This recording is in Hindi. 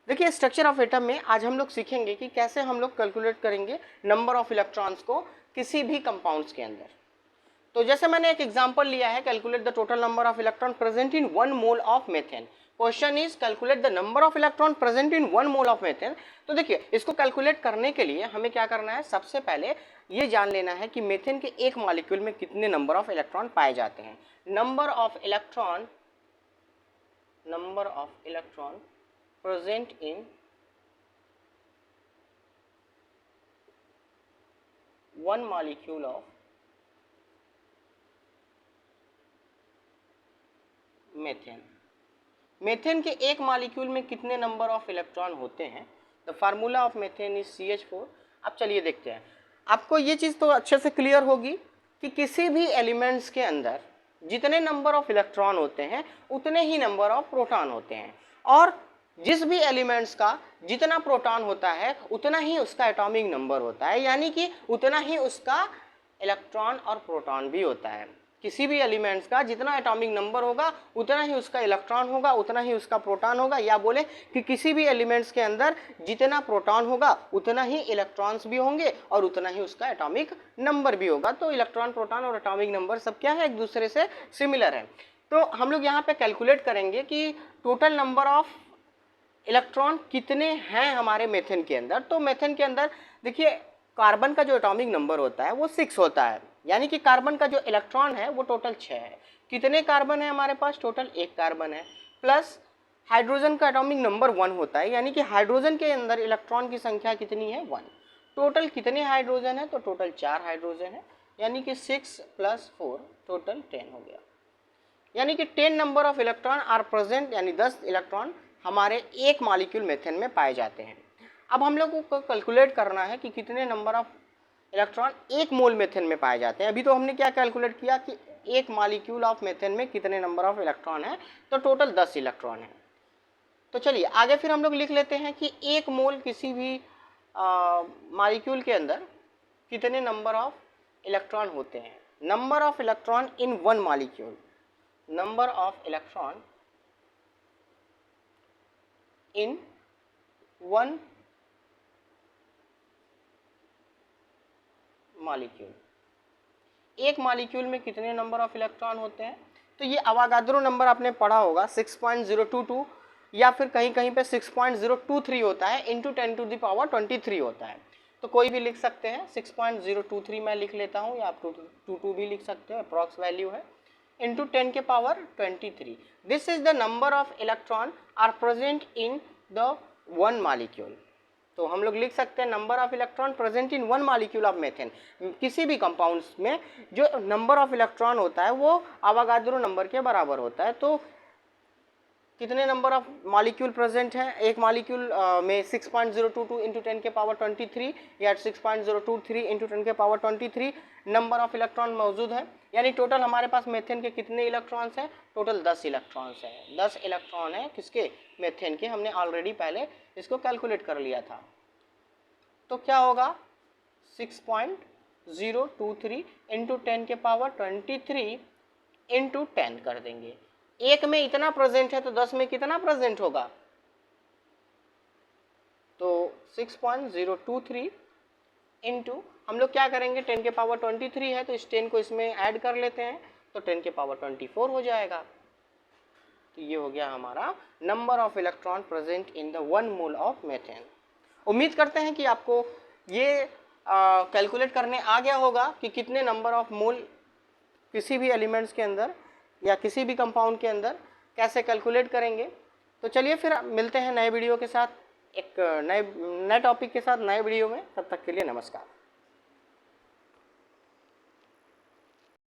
देखिए स्ट्रक्चर ऑफ एटम में आज हम लोग सीखेंगे कि कैसे हम लोग कैलकुलेट करेंगे नंबर ऑफ इलेक्ट्रॉन्स को किसी भी कंपाउंड्स के अंदर। तो जैसे मैंने एक एग्जांपल लिया है, calculate the total number of electron present in 1 mole of methane. Question is calculate the number of electron present in 1 mole of methane. तो देखिए इसको कैलकुलेट करने के लिए हमें क्या करना है, सबसे पहले ये जान लेना है कि मीथेन के एक मॉलिक्यूल में कितने नंबर ऑफ इलेक्ट्रॉन पाए जाते हैं। Number of electron present in 1 molecule of methane. Methane के एक मॉलिक्यूल में कितने नंबर ऑफ इलेक्ट्रॉन होते हैं। The formula of methane is CH4। अब चलिए देखते हैं, आपको ये चीज़ तो अच्छे से क्लियर होगी कि किसी भी एलिमेंट्स के अंदर जितने नंबर ऑफ इलेक्ट्रॉन होते हैं उतने ही नंबर ऑफ प्रोटॉन होते हैं, और जिस भी एलिमेंट्स का जितना प्रोटॉन होता है उतना ही उसका एटॉमिक नंबर होता है, यानी कि उतना ही उसका इलेक्ट्रॉन और प्रोटॉन भी होता है। किसी भी एलिमेंट्स का जितना एटॉमिक नंबर होगा उतना ही उसका इलेक्ट्रॉन होगा, उतना ही उसका प्रोटॉन होगा, या बोले कि किसी भी एलिमेंट्स के अंदर जितना प्रोटॉन होगा उतना ही इलेक्ट्रॉन्स भी होंगे और उतना ही उसका एटॉमिक नंबर भी होगा। तो इलेक्ट्रॉन, प्रोटॉन और एटॉमिक नंबर सब क्या है, एक दूसरे से सिमिलर है। तो हम लोग यहाँ पे कैलकुलेट करेंगे कि टोटल नंबर ऑफ इलेक्ट्रॉन कितने हैं हमारे मीथेन के अंदर। तो मीथेन के अंदर देखिए कार्बन का जो एटॉमिक नंबर होता है वो 6 होता है, यानी कि कार्बन का जो इलेक्ट्रॉन है वो टोटल 6 है। कितने कार्बन है हमारे पास, टोटल 1 कार्बन है। प्लस हाइड्रोजन का एटॉमिक नंबर 1 होता है, यानी कि हाइड्रोजन के अंदर इलेक्ट्रॉन की संख्या कितनी है, 1। टोटल कितने हाइड्रोजन है, तो टोटल 4 हाइड्रोजन है, यानी कि 6 + 4 टोटल 10 हो गया। यानी कि 10 number of electron are present, यानी 10 इलेक्ट्रॉन हमारे एक मॉलिक्यूल मीथेन में पाए जाते हैं। अब हम लोगों को कैलकुलेट करना है कि कितने नंबर ऑफ इलेक्ट्रॉन एक मोल मीथेन में पाए जाते हैं। अभी तो हमने क्या कैलकुलेट किया कि एक मॉलिक्यूल ऑफ मीथेन में कितने नंबर ऑफ इलेक्ट्रॉन है, तो टोटल 10 इलेक्ट्रॉन है। तो चलिए आगे फिर हम लोग लिख लेते हैं कि एक मोल किसी भी मॉलिक्यूल के अंदर कितने नंबर ऑफ इलेक्ट्रॉन होते हैं। Number of electron in 1 molecule, number of electron in 1 molecule. एक मॉलिक्यूल में कितने नंबर ऑफ इलेक्ट्रॉन होते हैं, तो ये अवागाद्रो नंबर आपने पढ़ा होगा 6.022, या फिर कहीं कहीं पे 6.023 होता है, इंटू 10⁻23 होता है। तो कोई भी लिख सकते हैं, 6.023 मैं लिख लेता हूँ, या आप 22 भी लिख सकते हो, अप्रॉक्स वैल्यू है, into 10⁻23। This is the number of electron are present in the 1 molecule. तो हम लोग लिख सकते हैं number of electron present in 1 molecule of methane. किसी भी कंपाउंड्स में जो नंबर ऑफ इलेक्ट्रॉन होता है वो अवागाद्रो नंबर के बराबर होता है। तो कितने नंबर ऑफ मॉलिक्यूल प्रेजेंट है एक मॉलिक्यूल में, 6.022 इंटू 10⁻23 या 6.023 इंटू 10⁻23 नंबर ऑफ इलेक्ट्रॉन मौजूद है। यानी टोटल हमारे पास मीथेन के कितने इलेक्ट्रॉन्स हैं, टोटल 10 इलेक्ट्रॉन्स हैं। 10 इलेक्ट्रॉन है किसके, मीथेन के। हमने ऑलरेडी पहले इसको कैलकुलेट कर लिया था। तो क्या होगा, 6.023 इंटू 10⁻23 इंटू 10 कर देंगे। एक में इतना प्रेजेंट है तो 10 में कितना प्रेजेंट होगा, तो 6.023 इंटू हम लोग क्या करेंगे, 10⁻23 है तो इस 10 को इसमें ऐड कर लेते हैं, तो 10⁻24 हो जाएगा। तो ये हो गया हमारा number of electron present in the 1 mole of methane. उम्मीद करते हैं कि आपको ये कैलकुलेट करने आ गया होगा कि कितने नंबर ऑफ मोल किसी भी एलिमेंट्स के अंदर या किसी भी कंपाउंड के अंदर कैसे कैलकुलेट करेंगे। तो चलिए फिर मिलते हैं नए वीडियो के साथ, एक नए टॉपिक के साथ नए वीडियो में। तब तक के लिए नमस्कार।